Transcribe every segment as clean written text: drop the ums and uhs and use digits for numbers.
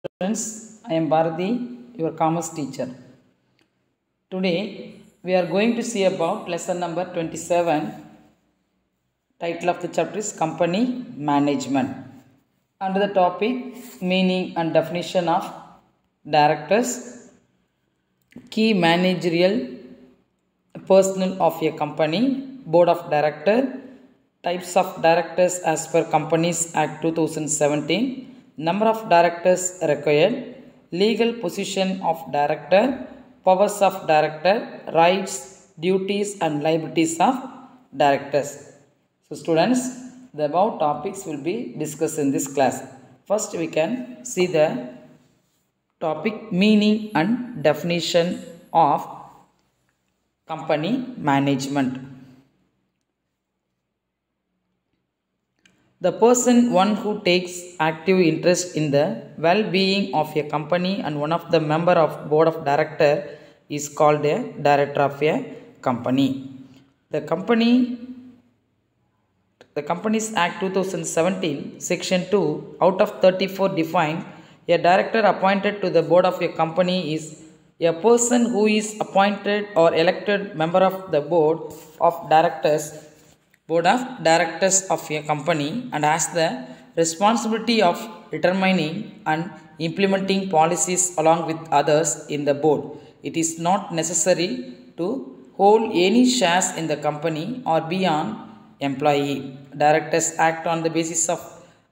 Students, I am Bharati, your commerce teacher. Today we are going to see about lesson number 27. Title of the chapter is Company Management. Under the topic meaning and definition of directors, key managerial personnel of a company, board of director, types of directors as per Companies Act 2017, number of directors required, legal position of director, powers of director, rights, duties and liabilities of directors. So students, the above topics will be discussed in this class. First we can see the topic meaning and definition of company management. The person one who takes active interest in the well-being of a company and one of the member of board of director is called a director of a company. The Companies Act 2017 Section 2 out of 34 defines a director appointed to the board of a company is a person who is appointed or elected member of the board of directors of a company and has the responsibility of determining and implementing policies along with others in the board. It is not necessary to hold any shares in the company or be an employee. Directors act on the basis of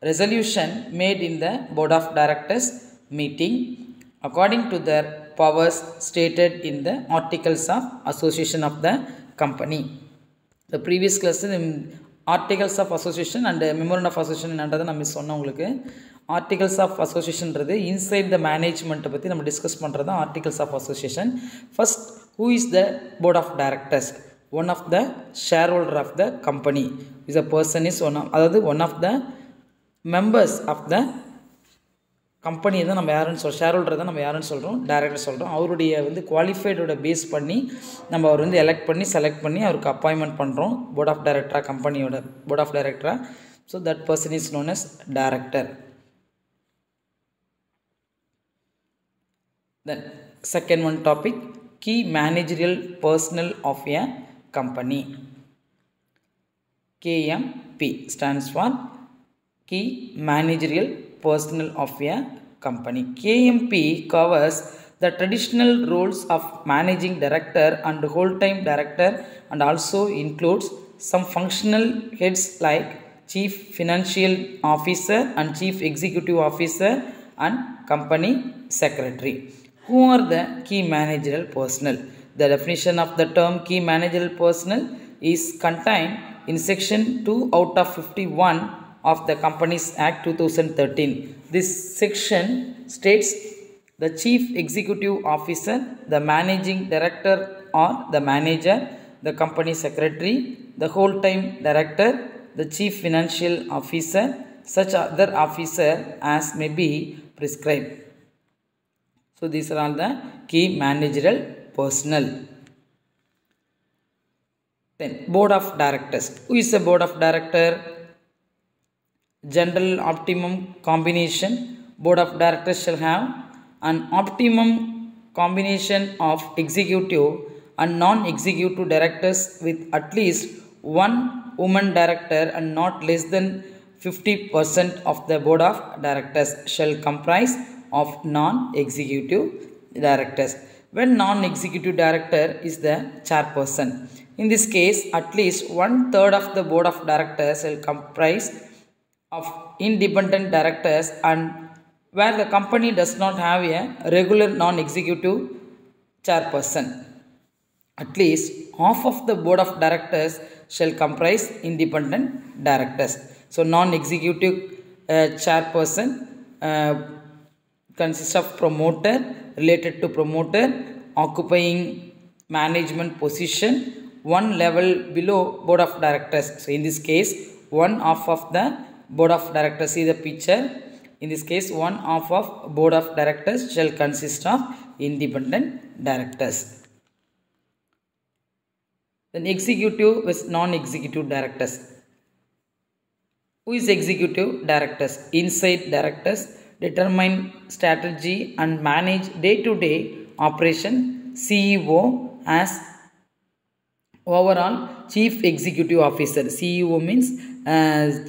resolution made in the board of directors meeting according to their powers stated in the articles of association of the company. The previous class articles of association and memorandum of association என்னன்றதை நம்ம சொன்னோம் உங்களுக்கு. Articles of association ன்றது inside the management பற்றி நம்ம discuss பண்ணுறது தான் articles of association. First, who is the board of directors? One of the shareholder of the company is a person is one of the members of the company தான் நம்ம யாருன்னு share தான் நம்ம யாருன்னு சொல்கிறோம், டைரக்டர் சொல்கிறோம். அவருடைய குவாலிஃபைடோட பேஸ் பண்ணி நம்ம அவர் செலக்ட் பண்ணி அவருக்கு அப்பாயின்மெண்ட் பண்ணுறோம் போர்ட் ஆஃப் டைரக்டராக, கம்பெனியோட போர்ட் ஆஃப் டைரக்டராக. So that person is known as director. Then second one topic, key managerial personnel of a company. KMP stands for key managerial personnel of a company. KMP covers the traditional roles of managing director and whole-time director and also includes some functional heads like chief financial officer and chief executive officer and company secretary. Who are the key managerial personnel? The definition of the term key managerial personnel is contained in section 2 out of 51 of the Companies Act 2013. This section states the chief executive officer, the managing director or the manager, the company secretary, the whole-time director, the chief financial officer, such other officer as may be prescribed. So these are all the key managerial personnel. Then board of directors. Who is the board of director? General optimum combination. Board of directors shall have an optimum combination of executive and non-executive directors with at least one woman director and not less than 50% of the board of directors shall comprise of non-executive directors. When non-executive director is the chairperson. In this case, at least 1/3 of the board of directors shall comprise of independent directors, and where the company does not have a regular non-executive chairperson, at least half of the board of directors shall comprise independent directors. So non-executive chairperson consists of promoter, related to promoter, occupying management position one level below board of directors. So in this case, one half of the board of directors, see the picture. In this case, one half of board of directors shall consist of independent directors. Then executive with non-executive directors. Who is executive directors? Inside directors determine strategy and manage day-to-day operation. CEO as overall chief executive officer. CEO means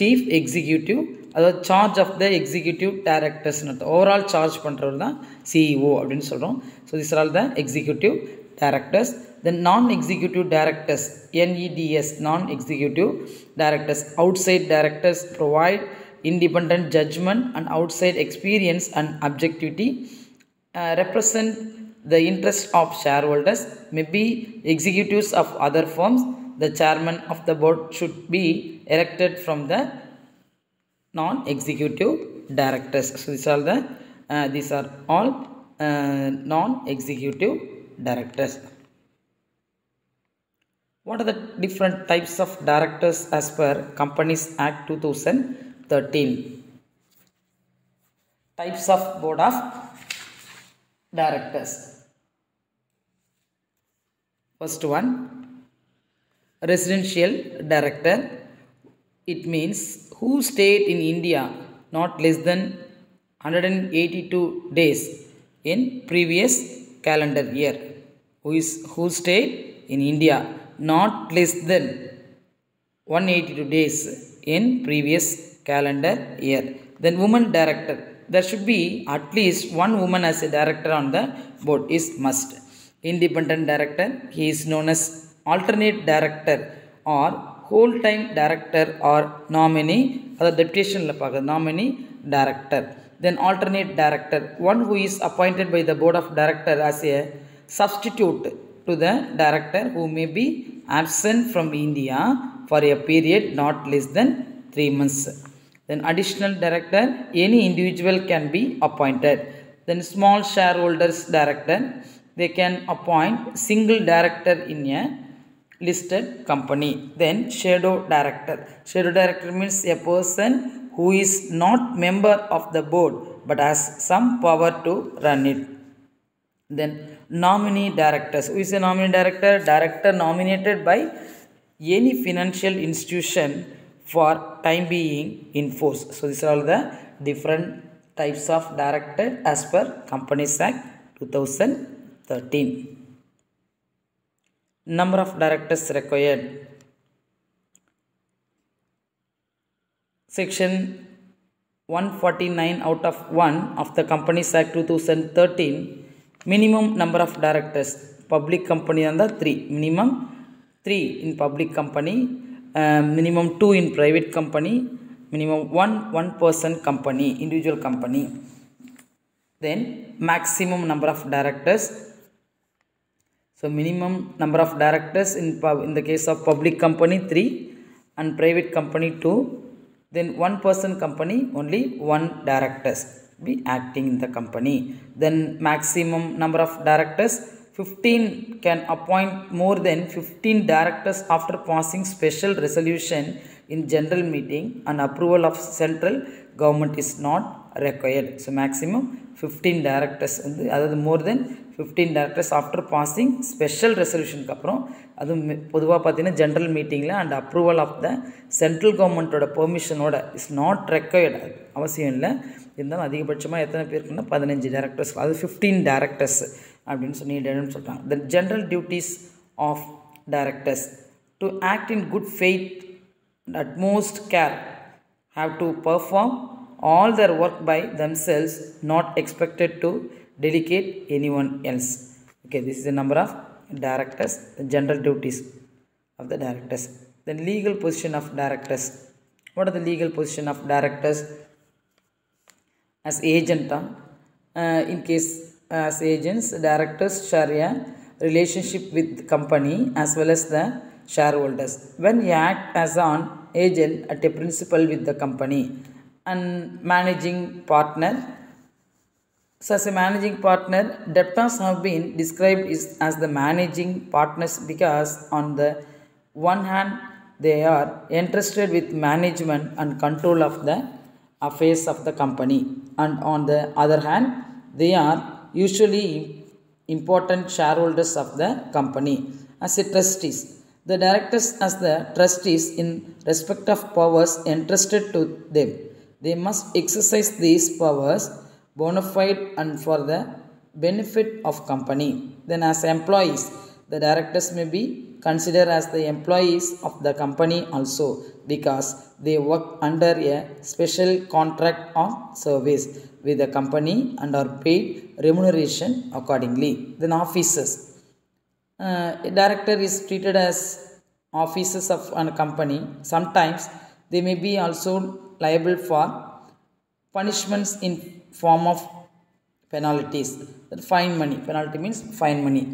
chief executive, அதாவது charge of the executive டைரக்டர்ஸ்னு overall charge பண்ணுறவர் தான் CEO அப்படின்னு சொல்கிறோம். So this are all the executive directors. Then non-executive directors, NEDS, non-executive directors, outside directors provide independent judgment and outside experience and objectivity, represent the interest of shareholders, may be executives of other firms. The chairman of the board should be elected from the non-executive directors. So these are all non-executive directors. What are the different types of directors as per Companies Act 2013? Types of board of directors. First one, residential director. It means who stayed in India not less than 182 days in previous calendar year. Who stayed in India not less than 182 days in previous calendar year. Then woman director. There should be at least one woman as a director on the board is must. Independent director, he is known as alternate director or whole time director or nominee. Other deputation nominee director. Then alternate director, one who is appointed by the board of director as a substitute to the director who may be absent from India for a period not less than 3 months. Then additional director, any individual can be appointed. Then small shareholders director, they can appoint single director in a listed company. Then shadow director. Shadow director means a person who is not member of the board but has some power to run it. Then nominee directors. Who is a nominee director? Director nominated by any financial institution for time being in force. So these are all the different types of director as per Companies Act 2013. Number of directors required. Section 149 out of 1 of the Companies Act 2013, minimum number of directors. Public company and the 3. Minimum 3 in public company, minimum 2 in private company, minimum 1 person company, individual company. Then maximum number of directors. So minimum number of directors in the case of public company 3 and private company 2. Then 1 person company, only 1 directors be acting in the company. Then maximum number of directors, 15 can appoint more than 15 directors after passing special resolution in general meeting and approval of central government is not required. So maximum 15 directors, அதாவது more than 15 directors after passing special resolution அப்புறம் அது பொதுவாக பார்த்தீங்கன்னா general மீட்டிங்கில் and approval of the central கவர்மெண்ட்டோட பெர்மிஷனோட is not required, அவசியம் இல்லை. இருந்தாலும் அதிகபட்சமாக எத்தனை பேருக்குன்னா 15 டேரக்டர்ஸ், அது 15 டேரக்டர்ஸ் அப்படின்னு நீடட்னு சொல்கிறாங்க. The general duties of directors to act in good faith and utmost care, have to perform all their work by themselves, not expected to delegate anyone else. Okay, this is the number of directors, the general duties of the directors. Then legal position of directors. What are the legal position of directors? As agent, in case as agents, directors share a relationship with the company as well as the shareholders. When you act as an agent at a principal with the company and managing partner. So as a managing partner, debtors have been described as the managing partners because on the one hand they are entrusted with management and control of the affairs of the company, and on the other hand they are usually important shareholders of the company. As a trustees, the directors as the trustees in respect of powers entrusted to them. They must exercise these powers bona fide and for the benefit of company. Then as employees, the directors may be considered as the employees of the company also because they work under a special contract of service with the company and are paid remuneration accordingly. Then officers. A director is treated as officers of a company. Sometimes they may be also liable for punishments in form of penalties. That fine money. Penalty means fine money.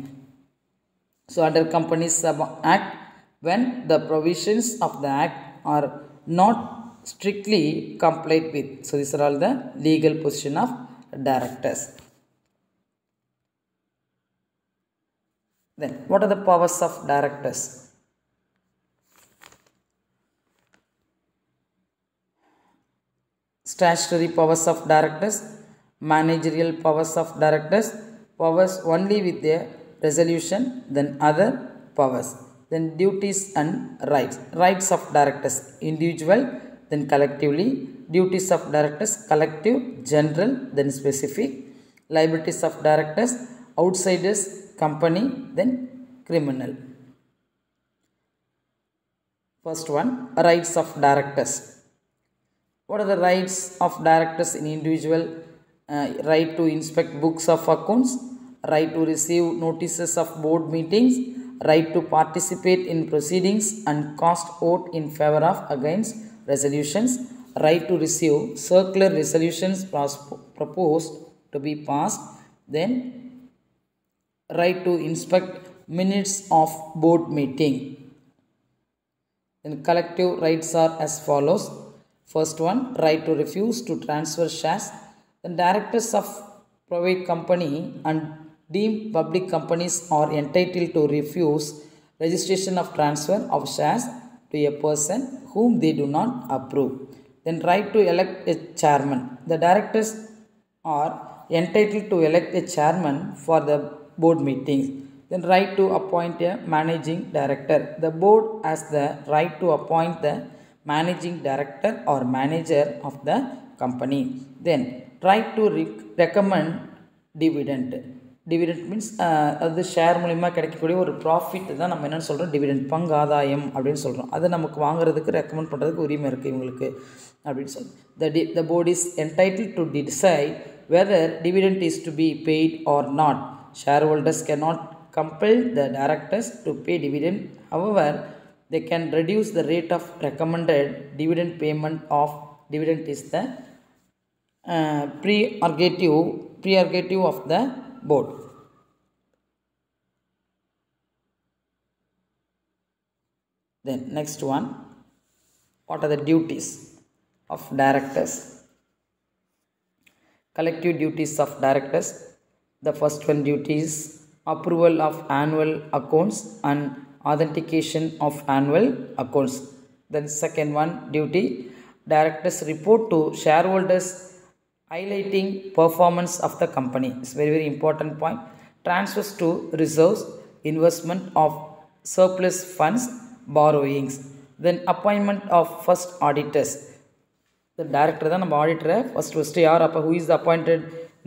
So under Companies Act, when the provisions of the act are not strictly complied with. So these are all the legal position of directors. Then what are the powers of directors? Statutory powers of directors, managerial powers of directors, powers only with their resolution, then other powers, then duties and rights. Rights of directors, individual, then collectively. Duties of directors, collective, general, then specific. Liabilities of directors, outsiders, company, then criminal. First one, rights of directors. What are the rights of directors in individual? Right to inspect books of accounts, right to receive notices of board meetings, right to participate in proceedings and cast vote in favor of against resolutions, right to receive circular resolutions proposed to be passed, then right to inspect minutes of board meeting. Then collective rights are as follows. First one, right to refuse to transfer shares. The directors of private company and deemed public companies are entitled to refuse registration of transfer of shares to a person whom they do not approve. Then right to elect a chairman. The directors are entitled to elect a chairman for the board meetings. Then right to appoint a managing director. The board has the right to appoint the managing director or manager of the company. Then right to recommend dividend. Dividend means அது share மூலிமா கிடைக்கக்கூடிய ஒரு profit தான் நம்ம என்னென்னு சொல்கிறோம், dividend, பங்காதாயம் அப்படின்னு சொல்கிறோம். அதை நமக்கு வாங்குறதுக்கு ரெக்கமெண்ட் பண்ணுறதுக்கு உரிமை இருக்குது இவங்களுக்கு அப்படின்னு சொல்கிறோம். The board is entitled to decide whether dividend is to be paid or not. Shareholders cannot compel the directors to pay dividend. However, they can reduce the rate of recommended dividend payment of dividend is the prerogative of the board. Then next one, what are the duties of directors? Collective duties of directors. The first one duty is approval of annual accounts and authentication of annual accounts. Then second one duty, directors report to shareholders highlighting performance of the company. It's very very important point. Transfers to reserves, investment of surplus funds, borrowings. Then appointment of first auditors. The director தான் நம்ம auditor first யார் அப்போ who is the appointed?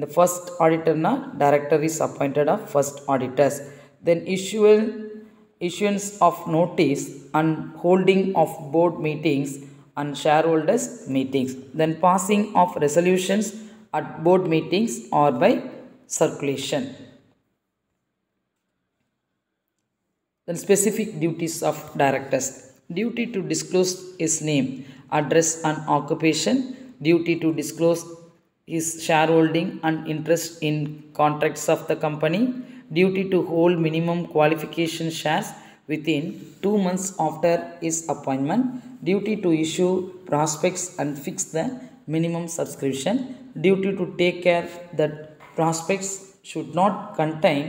The first auditor na director is appointed of first auditors. Then issuance of notice and holding of board meetings and shareholders meetings. Then passing of resolutions at board meetings or by circulation. Then specific duties of directors. Duty to disclose his name, address and occupation. Duty to disclose his shareholding and interest in contracts of the company. Duty to hold minimum qualification shares within 2 months after his appointment. Duty to issue prospects and fix the minimum subscription. Duty to take care that prospects should not contain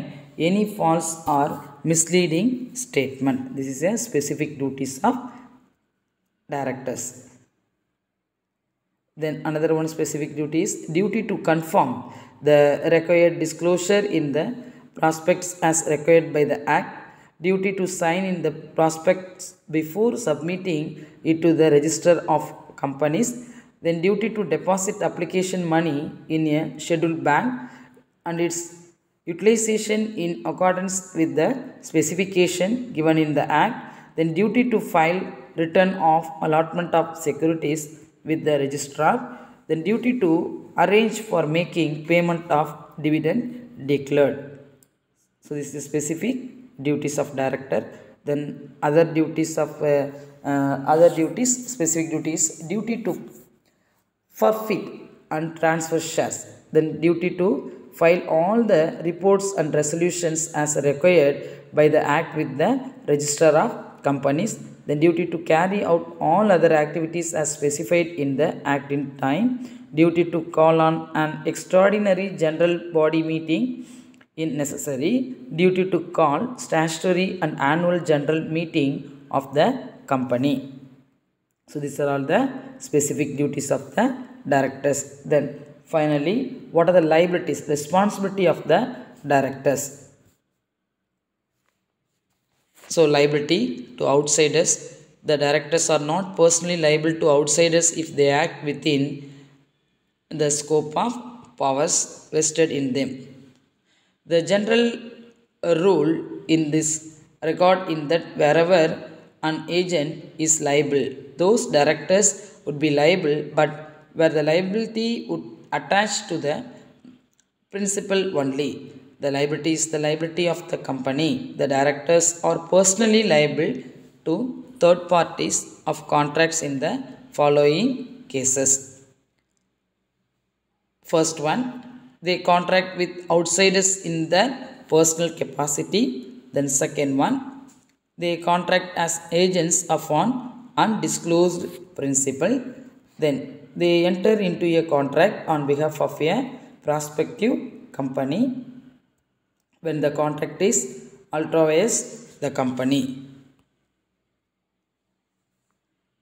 any false or misleading statement. This is a specific duties of directors. Then another one specific duty is duty to confirm the required disclosure in the prospects as required by the act. Duty to sign in the prospects before submitting it to the register of companies. then duty to deposit application money in a scheduled bank and its utilization in accordance with the specification given in the act, then duty to file return of allotment of securities with the registrar, then duty to arrange for making payment of dividend declared. So this is specific duties of director. Then other duties of specific duties, duty to forfeit and transfer shares, then duty to file all the reports and resolutions as required by the act with the registrar of companies, then duty to carry out all other activities as specified in the act in time, duty to call on an extraordinary general body meeting in necessary, duty to call statutory and annual general meeting of the company. So these are all the specific duties of the directors. Then finally, what are the liabilities, responsibility of the directors? So liability to outsiders. The directors are not personally liable to outsiders if they act within the scope of powers vested in them. The general rule in this regard in that wherever an agent is liable, those directors would be liable, but where the liability would attach to the principal only. The liability is the liability of the company. The directors are personally liable to third parties of contracts in the following cases. First one, they contract with outsiders in their personal capacity. Then second one, they contract as agents upon undisclosed principle. Then they enter into a contract on behalf of a prospective company when the contract is ultra-vires the company.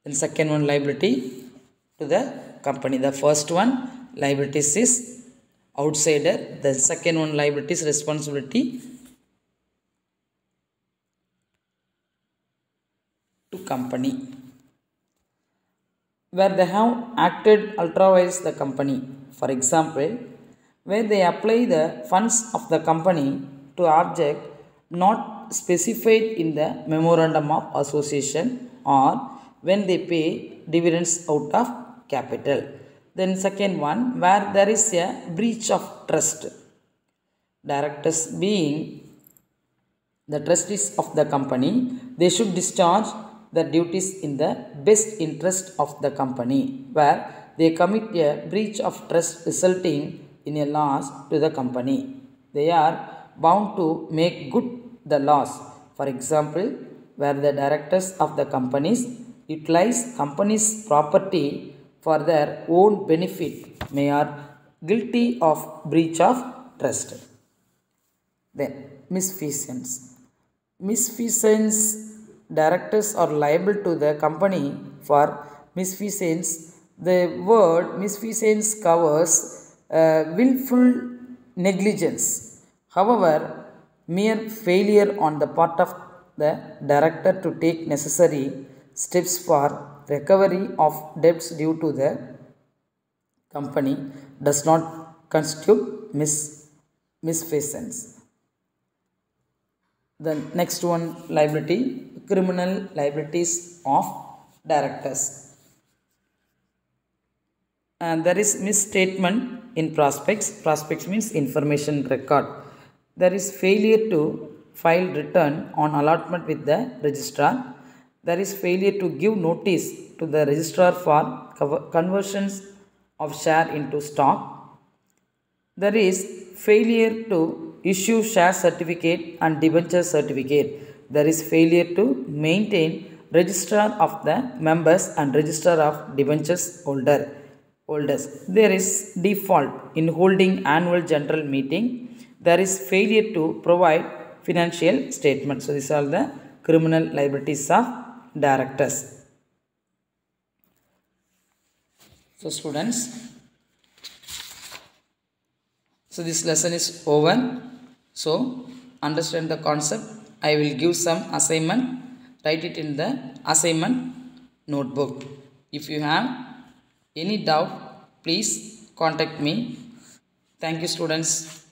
Then second one, liability to the company. The first one, liabilities is outsider. The second one, liabilities responsibility to company. Where they have acted ultra-vires the company. For example, where they apply the funds of the company to object not specified in the memorandum of association, or when they pay dividends out of capital. Then second one, where there is a breach of trust. Directors being the trustees of the company, they should discharge their duties in the best interest of the company. Where they commit a breach of trust resulting in a loss to the company, they are bound to make good the loss. For example, where the directors of the companies utilize company's property for their own benefit, may are guilty of breach of trust. Then misfeasance. Misfeasance, directors are liable to the company for misfeasance. The word misfeasance covers willful negligence. However, mere failure on the part of the director to take necessary steps for recovery of debts due to the company does not constitute misfeasance. The next one, liability, criminal liabilities of directors. And there is misstatement in prospects. Prospects means information record. There is failure to file return on allotment with the registrar. There is failure to give notice to the registrar for conversions of share into stock. There is failure to issue share certificate and debenture certificate. There is failure to maintain registrar of the members and register of debentures holders. There is default in holding annual general meeting. There is failure to provide financial statements. So these are the criminal liabilities of directors. So students, so this lesson is over. So understand the concept. I will give some assignment. Write it in the assignment notebook. If you have Any doubt, please contact me. Thank you, students.